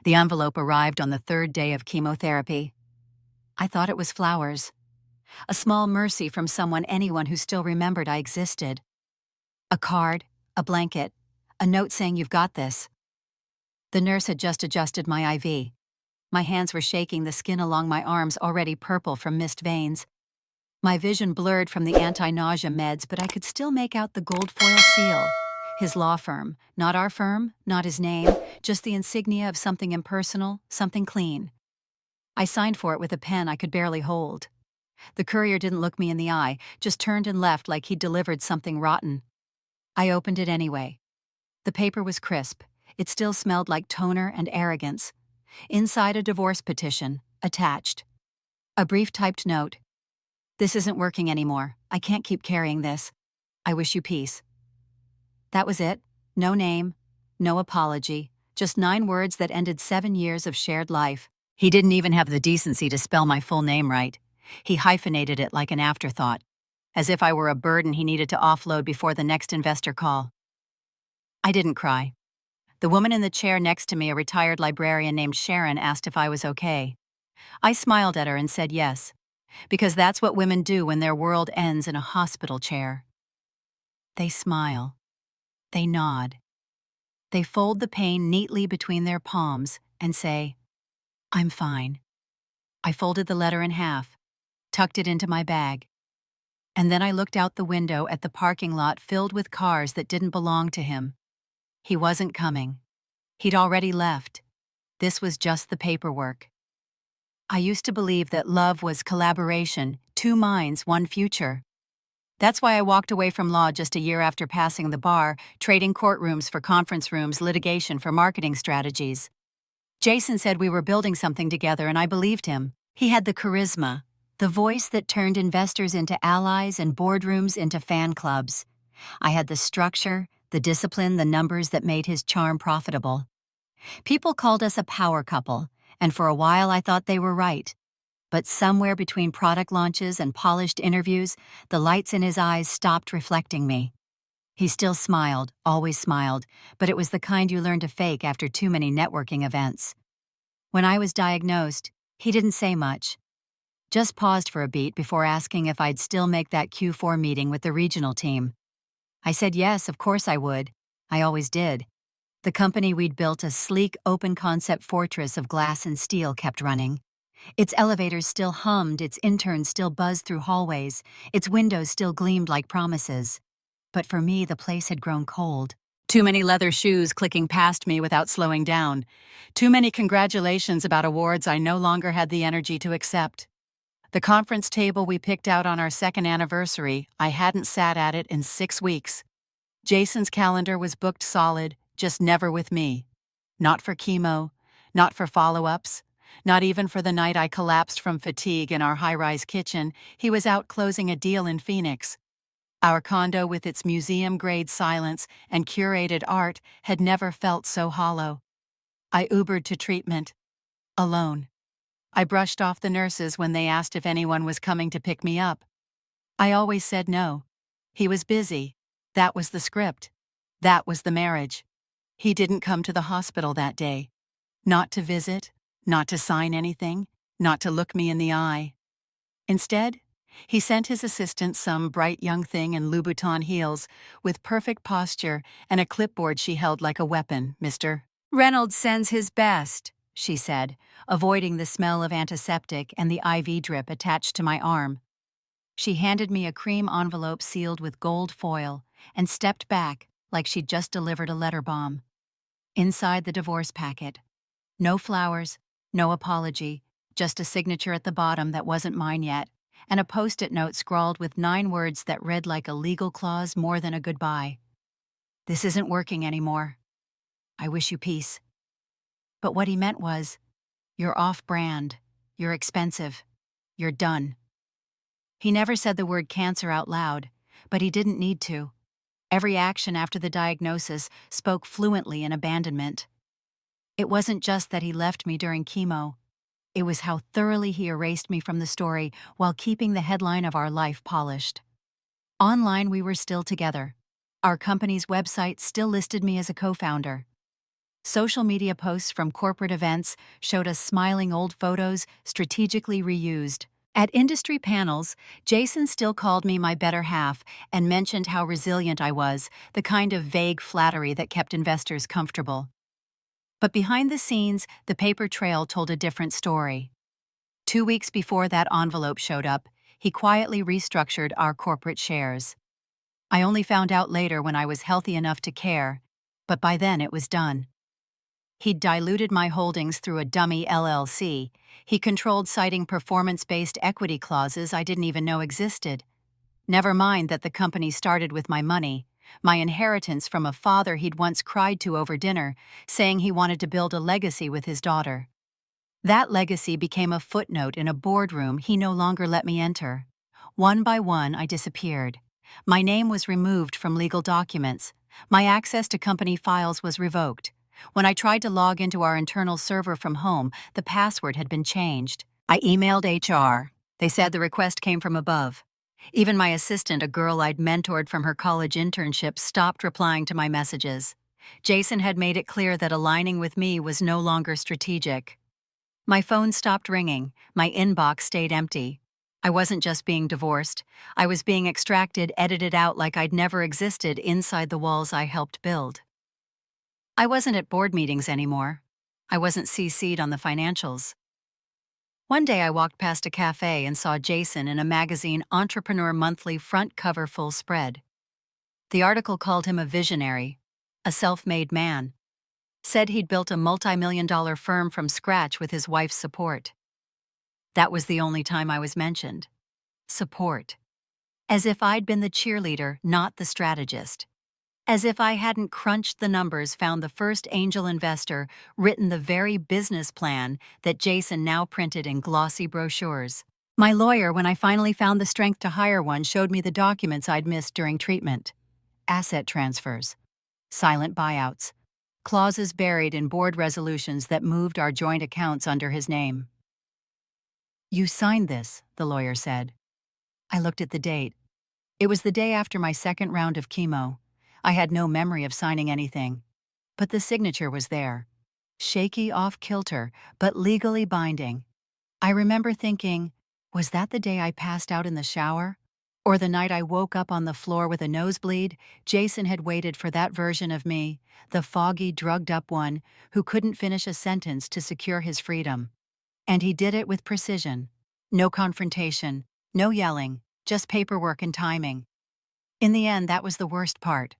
The envelope arrived on the third day of chemotherapy. I thought it was flowers. A small mercy from anyone who still remembered I existed. A card, a blanket, a note saying you've got this. The nurse had just adjusted my IV. My hands were shaking, the skin along my arms already purple from missed veins. My vision blurred from the anti-nausea meds, but I could still make out the gold foil seal. His law firm, not our firm, not his name, just the insignia of something impersonal, something clean. I signed for it with a pen I could barely hold. The courier didn't look me in the eye, just turned and left like he'd delivered something rotten. I opened it anyway. The paper was crisp. It still smelled like toner and arrogance. Inside, a divorce petition, attached. A brief typed note. "This isn't working anymore. I can't keep carrying this. I wish you peace." That was it. No name, no apology, just 9 words that ended 7 years of shared life. He didn't even have the decency to spell my full name right. He hyphenated it like an afterthought, as if I were a burden he needed to offload before the next investor call. I didn't cry. The woman in the chair next to me, a retired librarian named Sharon, asked if I was okay. I smiled at her and said yes, because that's what women do when their world ends in a hospital chair. They smile. They nod. They fold the pain neatly between their palms and say, "I'm fine." I folded the letter in half, tucked it into my bag, and then I looked out the window at the parking lot filled with cars that didn't belong to him. He wasn't coming. He'd already left. This was just the paperwork. I used to believe that love was collaboration, 2 minds, 1 future. That's why I walked away from law just a year after passing the bar, trading courtrooms for conference rooms, litigation for marketing strategies. Jason said we were building something together, and I believed him. He had the charisma, the voice that turned investors into allies and boardrooms into fan clubs. I had the structure, the discipline, the numbers that made his charm profitable. People called us a power couple, and for a while I thought they were right. But somewhere between product launches and polished interviews, the lights in his eyes stopped reflecting me. He still smiled, always smiled, but it was the kind you learn to fake after too many networking events. When I was diagnosed, he didn't say much. Just paused for a beat before asking if I'd still make that Q4 meeting with the regional team. I said yes, of course I would. I always did. The company we'd built, a sleek, open-concept fortress of glass and steel, kept running. Its elevators still hummed, its interns still buzzed through hallways, its windows still gleamed like promises. But for me, the place had grown cold. Too many leather shoes clicking past me without slowing down. Too many congratulations about awards I no longer had the energy to accept. The conference table we picked out on our 2nd anniversary, I hadn't sat at it in 6 weeks. Jason's calendar was booked solid, just never with me. Not for chemo, not for follow-ups, not even for the night I collapsed from fatigue in our high-rise kitchen. He was out closing a deal in Phoenix. Our condo, with its museum-grade silence and curated art, had never felt so hollow. I Ubered to treatment, alone. I brushed off the nurses when they asked if anyone was coming to pick me up. I always said no. He was busy. That was the script. That was the marriage. He didn't come to the hospital that day. Not to visit, not to sign anything, not to look me in the eye. Instead, he sent his assistant, some bright young thing in Louboutin heels, with perfect posture and a clipboard she held like a weapon. "Mr. Reynolds sends his best," she said, avoiding the smell of antiseptic and the IV drip attached to my arm. She handed me a cream envelope sealed with gold foil and stepped back like she'd just delivered a letter bomb. Inside, the divorce packet. No flowers, no apology, just a signature at the bottom that wasn't mine yet, and a post-it note scrawled with 9 words that read like a legal clause more than a goodbye. "This isn't working anymore. I wish you peace." But what he meant was, "You're off-brand, you're expensive, you're done." He never said the word cancer out loud, but he didn't need to. Every action after the diagnosis spoke fluently in abandonment. It wasn't just that he left me during chemo. It was how thoroughly he erased me from the story while keeping the headline of our life polished. Online, we were still together. Our company's website still listed me as a co-founder. Social media posts from corporate events showed us smiling old photos strategically reused. At industry panels, Jason still called me my better half and mentioned how resilient I was, the kind of vague flattery that kept investors comfortable. But behind the scenes, the paper trail told a different story. 2 weeks before that envelope showed up, he quietly restructured our corporate shares. I only found out later when I was healthy enough to care, but by then it was done. He'd diluted my holdings through a dummy LLC. He controlled citing performance-based equity clauses I didn't even know existed. Never mind that the company started with my money, my inheritance from a father he'd once cried to over dinner, saying he wanted to build a legacy with his daughter. That legacy became a footnote in a boardroom he no longer let me enter. One by one, I disappeared. My name was removed from legal documents. My access to company files was revoked. When I tried to log into our internal server from home, the password had been changed. I emailed HR. They said the request came from above. Even my assistant, a girl I'd mentored from her college internship, stopped replying to my messages. Jason had made it clear that aligning with me was no longer strategic. My phone stopped ringing. My inbox stayed empty. I wasn't just being divorced. I was being extracted, edited out like I'd never existed inside the walls I helped build. I wasn't at board meetings anymore. I wasn't CC'd on the financials. One day I walked past a cafe and saw Jason in a magazine Entrepreneur Monthly front cover full spread. The article called him a visionary, a self-made man. Said he'd built a multi-million-dollar firm from scratch with his wife's support. That was the only time I was mentioned. Support. As if I'd been the cheerleader, not the strategist. As if I hadn't crunched the numbers, found the first angel investor, written the very business plan that Jason now printed in glossy brochures. My lawyer, when I finally found the strength to hire one, showed me the documents I'd missed during treatment. Asset transfers. Silent buyouts. Clauses buried in board resolutions that moved our joint accounts under his name. "You signed this," the lawyer said. I looked at the date. It was the day after my second round of chemo. I had no memory of signing anything. But the signature was there. Shaky, off-kilter, but legally binding. I remember thinking, was that the day I passed out in the shower? Or the night I woke up on the floor with a nosebleed? Jason had waited for that version of me, the foggy, drugged-up one who couldn't finish a sentence to secure his freedom. And he did it with precision. No confrontation, no yelling, just paperwork and timing. In the end, that was the worst part.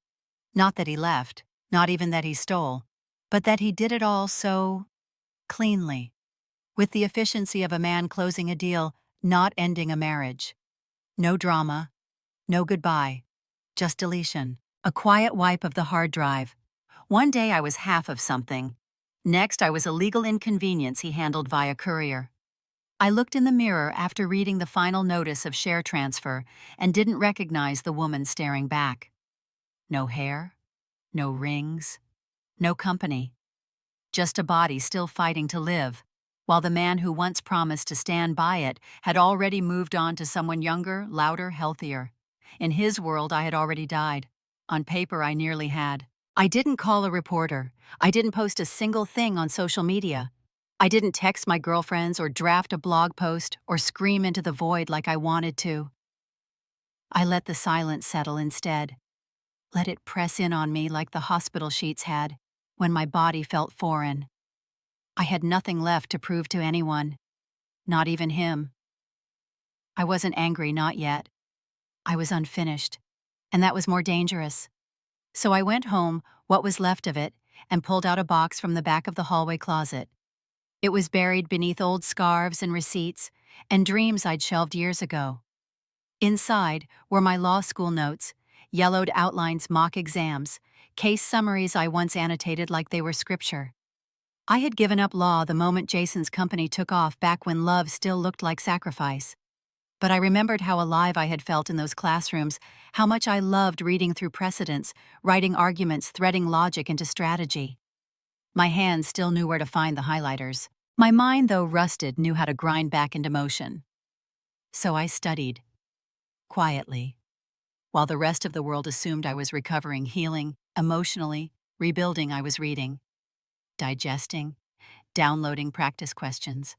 Not that he left, not even that he stole, but that he did it all so cleanly, with the efficiency of a man closing a deal, not ending a marriage. No drama, no goodbye, just deletion, a quiet wipe of the hard drive. One day I was half of something. Next, I was a legal inconvenience he handled via courier. I looked in the mirror after reading the final notice of share transfer and didn't recognize the woman staring back. No hair, no rings, no company. Just a body still fighting to live, while the man who once promised to stand by it had already moved on to someone younger, louder, healthier. In his world, I had already died. On paper, I nearly had. I didn't call a reporter. I didn't post a single thing on social media. I didn't text my girlfriends or draft a blog post or scream into the void like I wanted to. I let the silence settle instead. Let it press in on me like the hospital sheets had, when my body felt foreign. I had nothing left to prove to anyone, not even him. I wasn't angry, not yet. I was unfinished, and that was more dangerous. So I went home, what was left of it, and pulled out a box from the back of the hallway closet. It was buried beneath old scarves and receipts and dreams I'd shelved years ago. Inside were my law school notes, yellowed outlines, mock exams, case summaries I once annotated like they were scripture. I had given up law the moment Jason's company took off, back when love still looked like sacrifice. But I remembered how alive I had felt in those classrooms, how much I loved reading through precedents, writing arguments, threading logic into strategy. My hands still knew where to find the highlighters. My mind, though rusted, knew how to grind back into motion. So I studied, quietly, while the rest of the world assumed I was recovering, healing, emotionally, rebuilding. I was reading. digesting, downloading practice questions.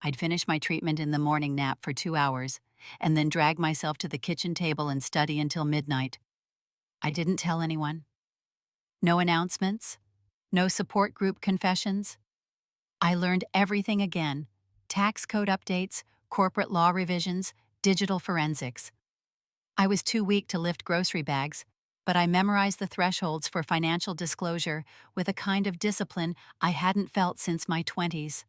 I'd finish my treatment in the morning nap for 2 hours, and then drag myself to the kitchen table and study until midnight. I didn't tell anyone. No announcements, no support group confessions. I learned everything again: tax code updates, corporate law revisions, digital forensics. I was too weak to lift grocery bags, but I memorized the thresholds for financial disclosure with a kind of discipline I hadn't felt since my 20s.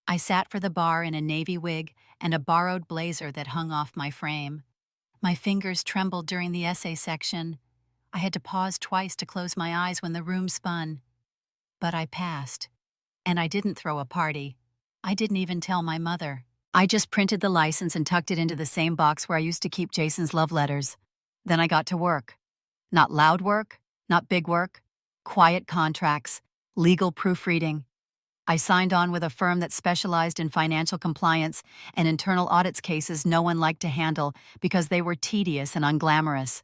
I sat for the bar in a navy wig and a borrowed blazer that hung off my frame. My fingers trembled during the essay section. I had to pause twice to close my eyes when the room spun. But I passed. And I didn't throw a party. I didn't even tell my mother. I just printed the license and tucked it into the same box where I used to keep Jason's love letters. Then I got to work. Not loud work, not big work. Quiet contracts, legal proofreading. I signed on with a firm that specialized in financial compliance and internal audits cases no one liked to handle because they were tedious and unglamorous.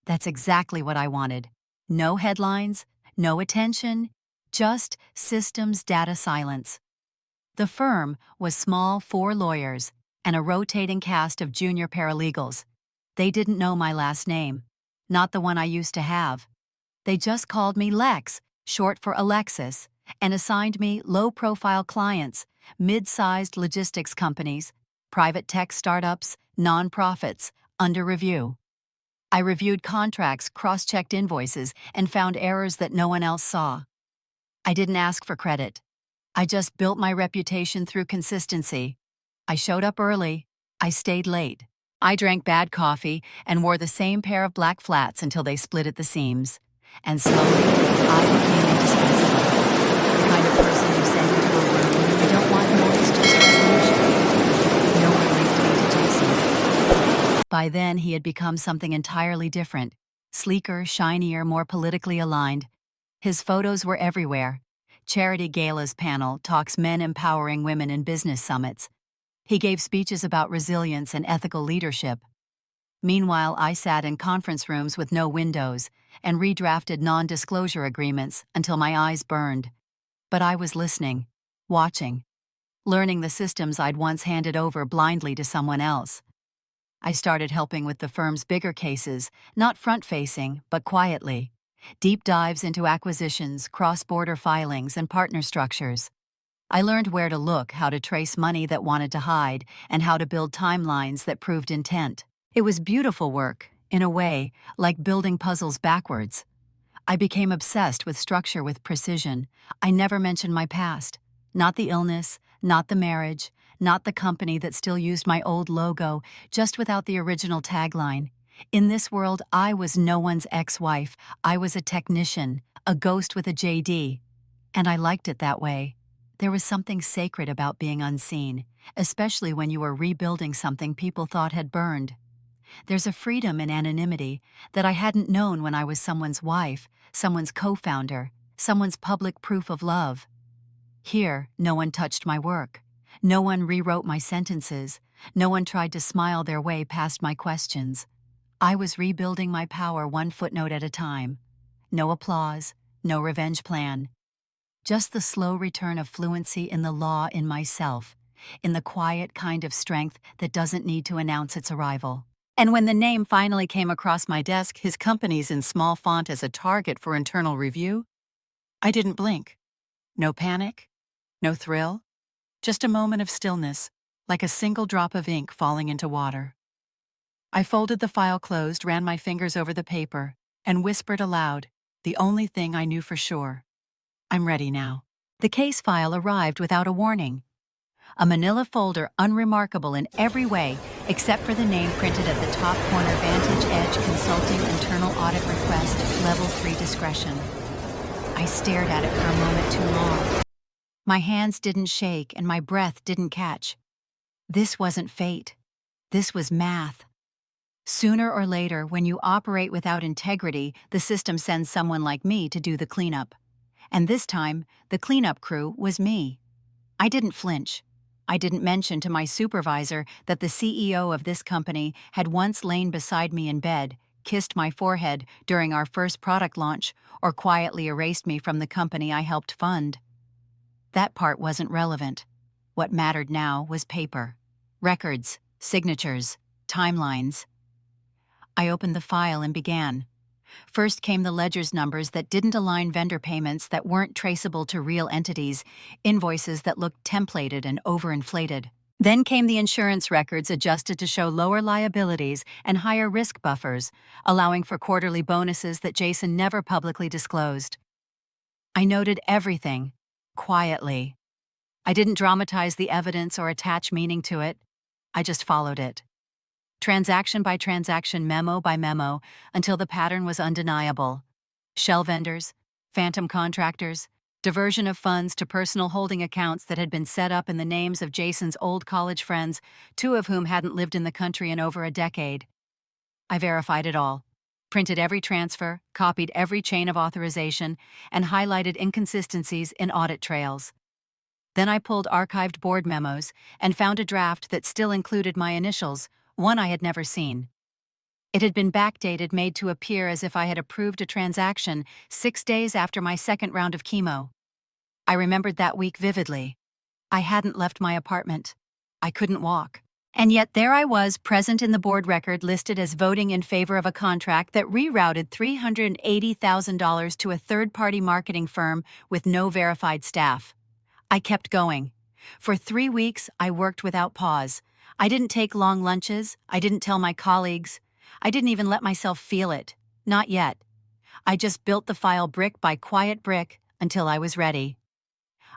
That's exactly what I wanted. No headlines, no attention, just systems data silence. The firm was small 4 lawyers and a rotating cast of junior paralegals. They didn't know my last name, not the one I used to have. They just called me Lex, short for Alexis, and assigned me low-profile clients, mid-sized logistics companies, private tech startups, nonprofits, under review. I reviewed contracts, cross-checked invoices, and found errors that no one else saw. I didn't ask for credit. I just built my reputation through consistency. I showed up early. I stayed late. I drank bad coffee and wore the same pair of black flats until they split at the seams. And slowly, I became indispensable. The kind of person you send into a room, you don't want noise, just resolution. No one linked me to Jason. By then, he had become something entirely different. Sleeker, shinier, more politically aligned. His photos were everywhere. Charity Gala's panel talks men empowering women in business summits. He gave speeches about resilience and ethical leadership. Meanwhile, I sat in conference rooms with no windows and redrafted non-disclosure agreements until my eyes burned. But I was listening, watching, learning the systems I'd once handed over blindly to someone else. I started helping with the firm's bigger cases, not front-facing, but quietly. Deep dives into acquisitions, cross-border filings, and partner structures. I learned where to look, how to trace money that wanted to hide, and how to build timelines that proved intent. It was beautiful work, in a way, like building puzzles backwards. I became obsessed with structure with precision. I never mentioned my past. Not the illness, not the marriage, not the company that still used my old logo, just without the original tagline. In this world, I was no one's ex-wife. I was a technician, a ghost with a JD. And I liked it that way. There was something sacred about being unseen, especially when you were rebuilding something people thought had burned. There's a freedom in anonymity that I hadn't known when I was someone's wife, someone's co-founder, someone's public proof of love. Here, no one touched my work. No one rewrote my sentences. No one tried to smile their way past my questions. I was rebuilding my power one footnote at a time. No applause, no revenge plan. Just the slow return of fluency in the law in myself, in the quiet kind of strength that doesn't need to announce its arrival. And when the name finally came across my desk, his company's in small font as a target for internal review, I didn't blink. No panic, no thrill, just a moment of stillness, like a single drop of ink falling into water. I folded the file closed, ran my fingers over the paper, and whispered aloud, the only thing I knew for sure. I'm ready now. The case file arrived without a warning. A manila folder unremarkable in every way except for the name printed at the top corner: Vantage Edge Consulting Internal Audit Request, Level 3 Discretion. I stared at it for a moment too long. My hands didn't shake and my breath didn't catch. This wasn't fate. This was math. Sooner or later, when you operate without integrity, the system sends someone like me to do the cleanup. And this time, the cleanup crew was me. I didn't flinch. I didn't mention to my supervisor that the CEO of this company had once lain beside me in bed, kissed my forehead during our first product launch or quietly erased me from the company I helped fund. That part wasn't relevant. What mattered now was paper. Records, signatures, timelines. I opened the file and began. First came the ledger's numbers that didn't align, vendor payments that weren't traceable to real entities, invoices that looked templated and overinflated. Then came the insurance records adjusted to show lower liabilities and higher risk buffers, allowing for quarterly bonuses that Jason never publicly disclosed. I noted everything, quietly. I didn't dramatize the evidence or attach meaning to it. I just followed it. Transaction by transaction, memo by memo, until the pattern was undeniable. Shell vendors, phantom contractors, diversion of funds to personal holding accounts that had been set up in the names of Jason's old college friends, 2 of whom hadn't lived in the country in over a decade. I verified it all, printed every transfer, copied every chain of authorization, and highlighted inconsistencies in audit trails. Then I pulled archived board memos and found a draft that still included my initials, one I had never seen. It had been backdated, made to appear as if I had approved a transaction 6 days after my second round of chemo. I remembered that week vividly. I hadn't left my apartment. I couldn't walk. And yet there I was, present in the board record, listed as voting in favor of a contract that rerouted $380,000 to a third-party marketing firm with no verified staff. I kept going. For 3 weeks, I worked without pause. I didn't take long lunches. I didn't tell my colleagues. I didn't even let myself feel it. Not yet. I just built the file brick by quiet brick until I was ready.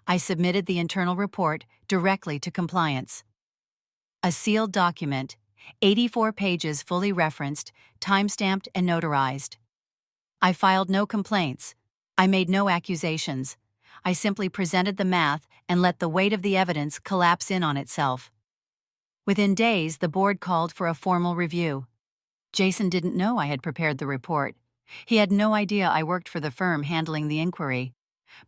I submitted the internal report directly to compliance. A sealed document, 84 pages fully referenced, time-stamped and notarized. I filed no complaints. I made no accusations. I simply presented the math and let the weight of the evidence collapse in on itself. Within days, the board called for a formal review. Jason didn't know I had prepared the report. He had no idea I worked for the firm handling the inquiry.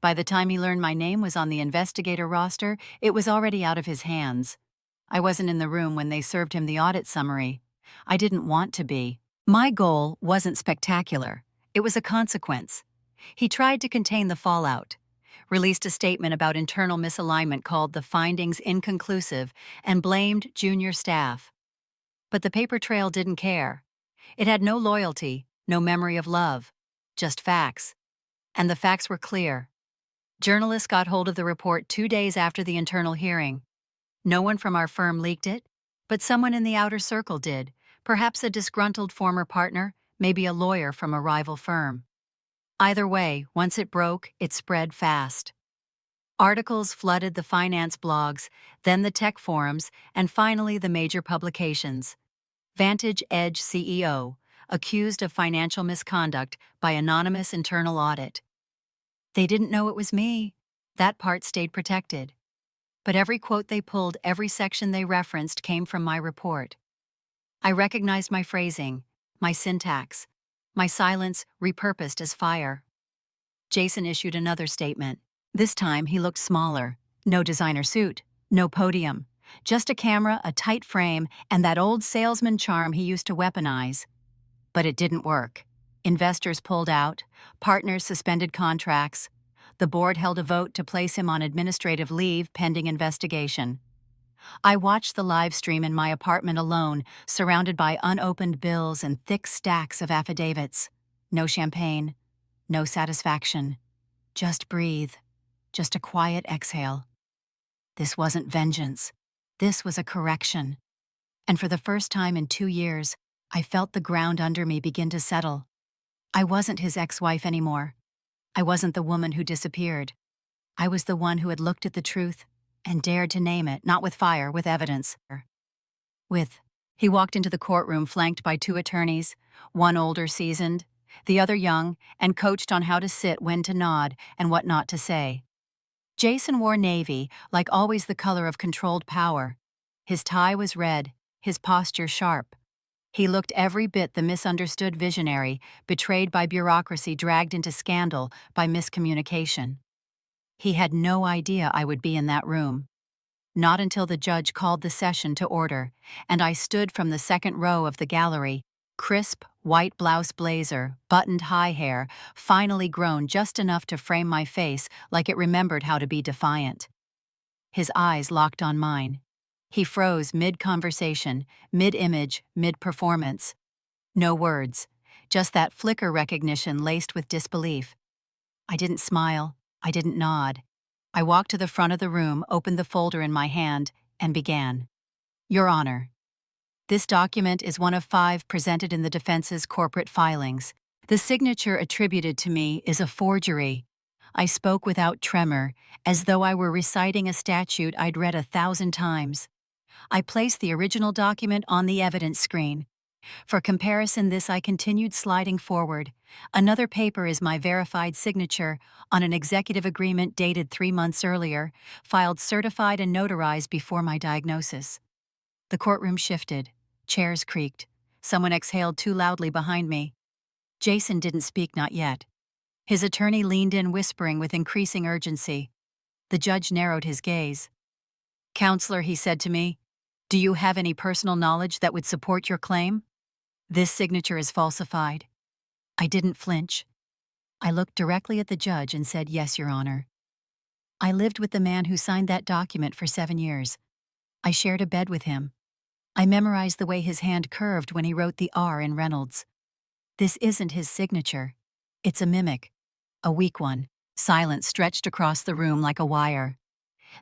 By the time he learned my name was on the investigator roster, it was already out of his hands. I wasn't in the room when they served him the audit summary. I didn't want to be. My goal wasn't spectacular. It was a consequence. He tried to contain the fallout, released a statement about internal misalignment called the findings inconclusive, and blamed junior staff. But the paper trail didn't care. It had no loyalty, no memory of love, just facts. And the facts were clear. Journalists got hold of the report 2 days after the internal hearing. No one from our firm leaked it, but someone in the outer circle did, perhaps a disgruntled former partner, maybe a lawyer from a rival firm. Either way, once it broke, it spread fast. Articles flooded the finance blogs, then the tech forums, and finally the major publications. Vantage Edge CEO, accused of financial misconduct by anonymous internal audit. They didn't know it was me. That part stayed protected. But every quote they pulled, every section they referenced came from my report. I recognized my phrasing, my syntax, my silence repurposed as fire. Jason issued another statement. This time he looked smaller. No designer suit, no podium. Just a camera, a tight frame, and that old salesman charm he used to weaponize. But it didn't work. Investors pulled out, partners suspended contracts. The board held a vote to place him on administrative leave pending investigation. I watched the live stream in my apartment alone, surrounded by unopened bills and thick stacks of affidavits. No champagne, no satisfaction. Just breathe, just a quiet exhale. This wasn't vengeance. This was a correction. And for the first time in 2 years, I felt the ground under me begin to settle. I wasn't his ex-wife anymore. I wasn't the woman who disappeared. I was the one who had looked at the truth and dared to name it, not with fire, with evidence. He walked into the courtroom flanked by 2 attorneys, one older, seasoned, the other young, and coached on how to sit, when to nod, and what not to say. Jason wore navy, like always the color of controlled power. His tie was red, his posture sharp. He looked every bit the misunderstood visionary, betrayed by bureaucracy, dragged into scandal by miscommunication. He had no idea I would be in that room. Not until the judge called the session to order, and I stood from the second row of the gallery, Crisp, white blouse blazer, buttoned high hair, finely grown just enough to frame my face like it remembered how to be defiant. His eyes locked on mine. He froze mid-conversation, mid-image, mid-performance. No words, just that flicker recognition laced with disbelief. I didn't smile, I didn't nod. I walked to the front of the room, opened the folder in my hand, and began. Your Honor, this document is one of 5 presented in the defense's corporate filings. The signature attributed to me is a forgery. I spoke without tremor, as though I were reciting a statute I'd read 1,000 times. I placed the original document on the evidence screen. For comparison, I continued sliding forward. Another paper is my verified signature on an executive agreement dated 3 months earlier, filed certified and notarized before my diagnosis. The courtroom shifted. Chairs creaked. Someone exhaled too loudly behind me. Jason didn't speak, not yet. His attorney leaned in, whispering with increasing urgency. The judge narrowed his gaze. Counselor, he said to me, do you have any personal knowledge that would support your claim? This signature is falsified. I didn't flinch. I looked directly at the judge and said, yes, Your Honor. I lived with the man who signed that document for 7 years. I shared a bed with him. I memorized the way his hand curved when he wrote the R in Reynolds. This isn't his signature. It's a mimic. A weak one. Silence stretched across the room like a wire.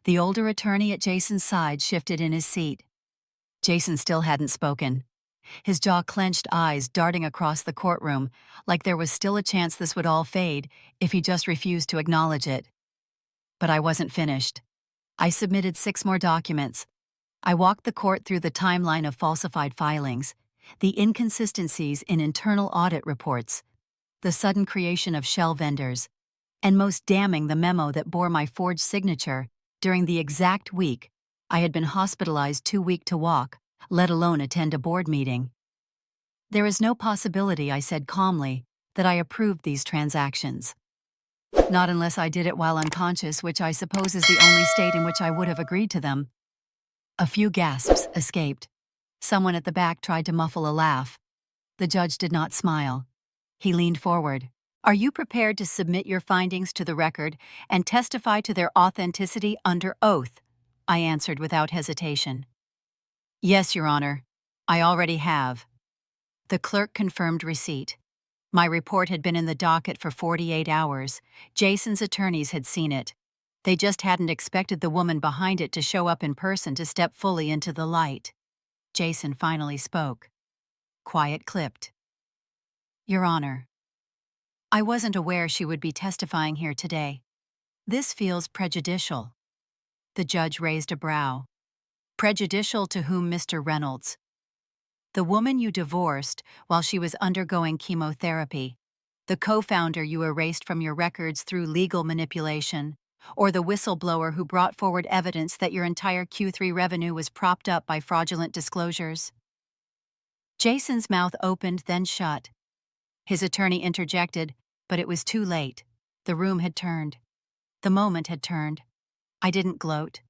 The older attorney at Jason's side shifted in his seat. Jason still hadn't spoken. His jaw-clenched, eyes darting across the courtroom, like there was still a chance this would all fade if he just refused to acknowledge it. But I wasn't finished. I submitted 6 more documents. I walked the court through the timeline of falsified filings, the inconsistencies in internal audit reports, the sudden creation of shell vendors, and most damning, the memo that bore my forged signature during the exact week I had been hospitalized, too weak to walk, let alone attend a board meeting. There is no possibility, I said calmly, that I approved these transactions. Not unless I did it while unconscious, which I suppose is the only state in which I would have agreed to them. A few gasps escaped. Someone at the back tried to muffle a laugh. The judge did not smile. He leaned forward. Are you prepared to submit your findings to the record and testify to their authenticity under oath? I answered without hesitation. Yes, Your Honor. I already have. The clerk confirmed receipt. My report had been in the docket for 48 hours. Jason's attorneys had seen it. They just hadn't expected the woman behind it to show up in person to step fully into the light. Jason finally spoke. Quiet clipped. Your Honor, I wasn't aware she would be testifying here today. This feels prejudicial. The judge raised a brow. Prejudicial to whom, Mr. Reynolds? The woman you divorced while she was undergoing chemotherapy, the co-founder you erased from your records through legal manipulation, or the whistleblower who brought forward evidence that your entire Q3 revenue was propped up by fraudulent disclosures? Jason's mouth opened, then shut. His attorney interjected, but it was too late. The room had turned. The moment had turned. I didn't gloat.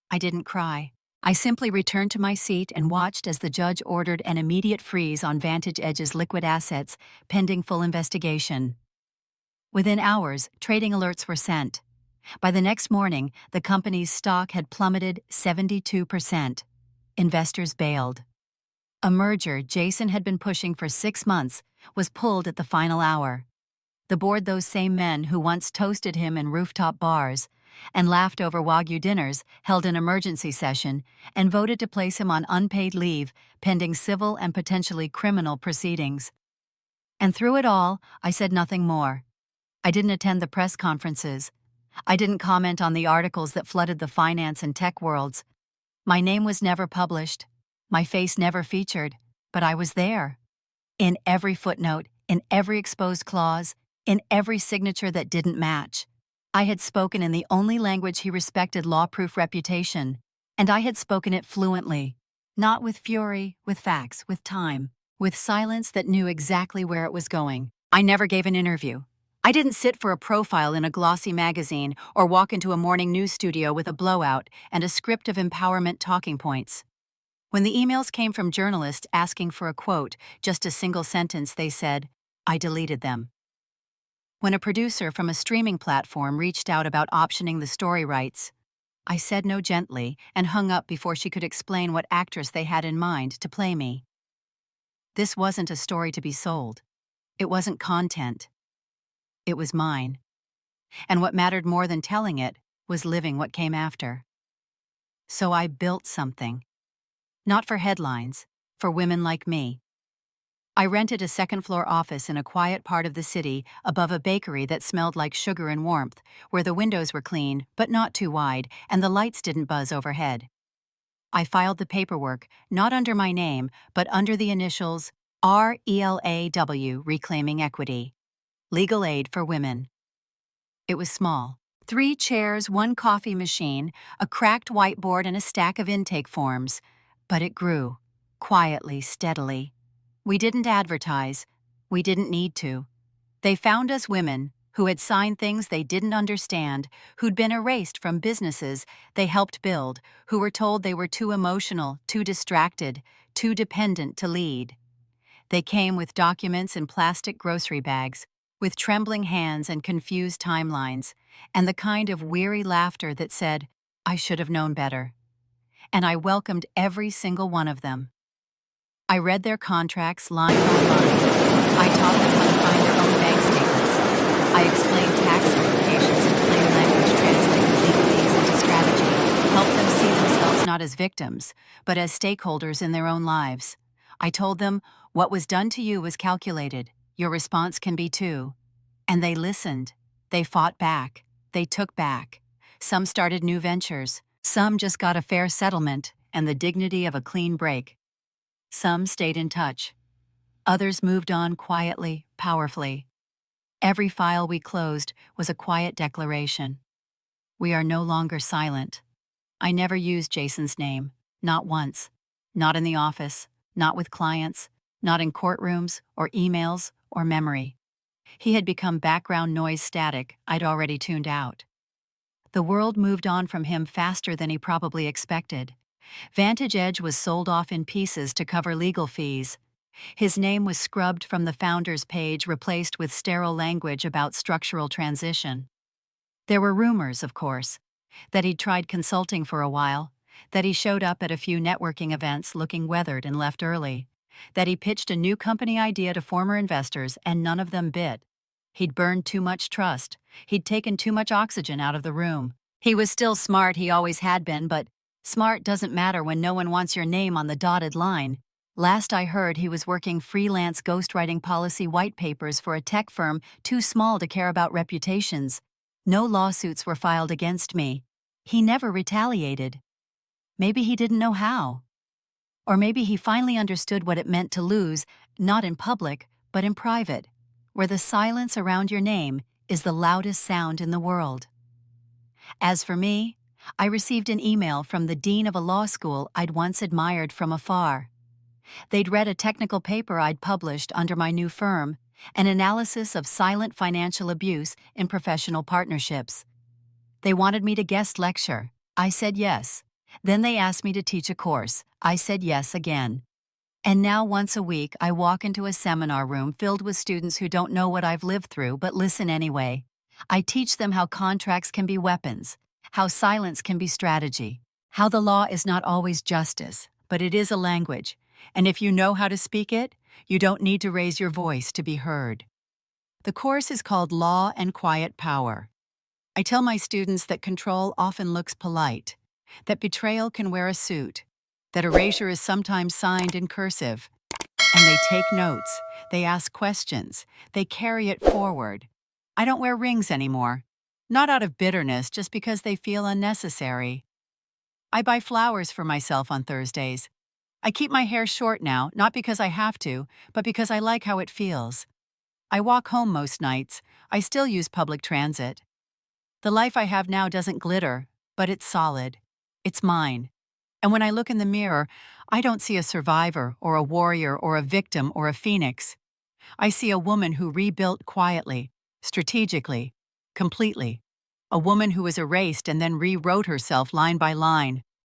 I didn't cry. I simply returned to my seat and watched as the judge ordered an immediate freeze on Vantage Edge's liquid assets, pending full investigation. Within hours, trading alerts were sent. By the next morning, the company's stock had plummeted 72%. Investors bailed. A merger Jason had been pushing for 6 months was pulled at the final hour. The board, those same men who once toasted him in rooftop bars and laughed over Wagyu dinners, held an emergency session and voted to place him on unpaid leave pending civil and potentially criminal proceedings. And through it all, I said nothing more. I didn't attend the press conferences. I didn't comment on the articles that flooded the finance and tech worlds. My name was never published. My face never featured, but I was there. In every footnote, in every exposed clause, in every signature that didn't match. I had spoken in the only language he respected, law-proof reputation, and I had spoken it fluently. Not with fury, with facts, with time, with silence that knew exactly where it was going. I never gave an interview. I didn't sit for a profile in a glossy magazine or walk into a morning news studio with a blowout and a script of empowerment talking points. When the emails came from journalists asking for a quote, just a single sentence, they said, I deleted them. When a producer from a streaming platform reached out about optioning the story rights, I said no gently and hung up before she could explain what actress they had in mind to play me. This wasn't a story to be sold. It wasn't content. It was mine. And what mattered more than telling it was living what came after. So I built something. Not for headlines, for women like me. I rented a second-floor office in a quiet part of the city above a bakery that smelled like sugar and warmth, where the windows were clean but not too wide and the lights didn't buzz overhead. I filed the paperwork, not under my name, but under the initials RELAW, Reclaiming Equity. Legal Aid for Women. It was small. 3 chairs, 1 coffee machine, a cracked whiteboard, and a stack of intake forms. But it grew, quietly, steadily. We didn't advertise. We didn't need to. They found us women who had signed things they didn't understand, who'd been erased from businesses they helped build, who were told they were too emotional, too distracted, too dependent to lead. They came with documents in plastic grocery bags, with trembling hands and confused timelines, and the kind of weary laughter that said, I should have known better. And I welcomed every single one of them. I read their contracts line by line. I taught them how to find their own bank statements. I explained tax implications in plain language, translated legalese into strategy, helped them see themselves not as victims, but as stakeholders in their own lives. I told them, what was done to you was calculated. Your response can be too. And they listened. They fought back. They took back. Some started new ventures. Some just got a fair settlement and the dignity of a clean break. Some stayed in touch. Others moved on quietly, powerfully. Every file we closed was a quiet declaration. We are no longer silent. I never used Jason's name, not once. Not in the office, not with clients, not in courtrooms or emails or memory. He had become background noise static I'd already tuned out. The world moved on from him faster than he probably expected. Vantage Edge was sold off in pieces to cover legal fees. His name was scrubbed from the founder's page, replaced with sterile language about structural transition. There were rumors, of course, that he'd tried consulting for a while, that he showed up at a few networking events looking weathered and left early, that he pitched a new company idea to former investors and none of them bit. He'd burned too much trust. He'd taken too much oxygen out of the room. He was still smart, he always had been, but smart doesn't matter when no one wants your name on the dotted line. Last I heard, he was working freelance ghostwriting policy white papers for a tech firm too small to care about reputations. No lawsuits were filed against me. He never retaliated. Maybe he didn't know how. Or maybe he finally understood what it meant to lose, not in public, but in private, where the silence around your name is the loudest sound in the world. As for me, I received an email from the dean of a law school I'd once admired from afar. They'd read a technical paper I'd published under my new firm, an analysis of silent financial abuse in professional partnerships. They wanted me to guest lecture. I said yes. Then they asked me to teach a course. I said yes again. And now once a week I walk into a seminar room filled with students who don't know what I've lived through but listen anyway. I teach them how contracts can be weapons, how silence can be strategy, how the law is not always justice, but it is a language, and if you know how to speak it, you don't need to raise your voice to be heard. The course is called Law and Quiet Power. I tell my students that control often looks polite, that betrayal can wear a suit, that erasure is sometimes signed in cursive, and they take notes, they ask questions, they carry it forward. I don't wear rings anymore. Not out of bitterness, just because they feel unnecessary. I buy flowers for myself on Thursdays. I keep my hair short now, not because I have to, but because I like how it feels. I walk home most nights. I still use public transit. The life I have now doesn't glitter, but it's solid. It's mine. And when I look in the mirror, I don't see a survivor or a warrior or a victim or a phoenix. I see a woman who rebuilt quietly, strategically, completely. A woman who was erased and then rewrote herself line by line.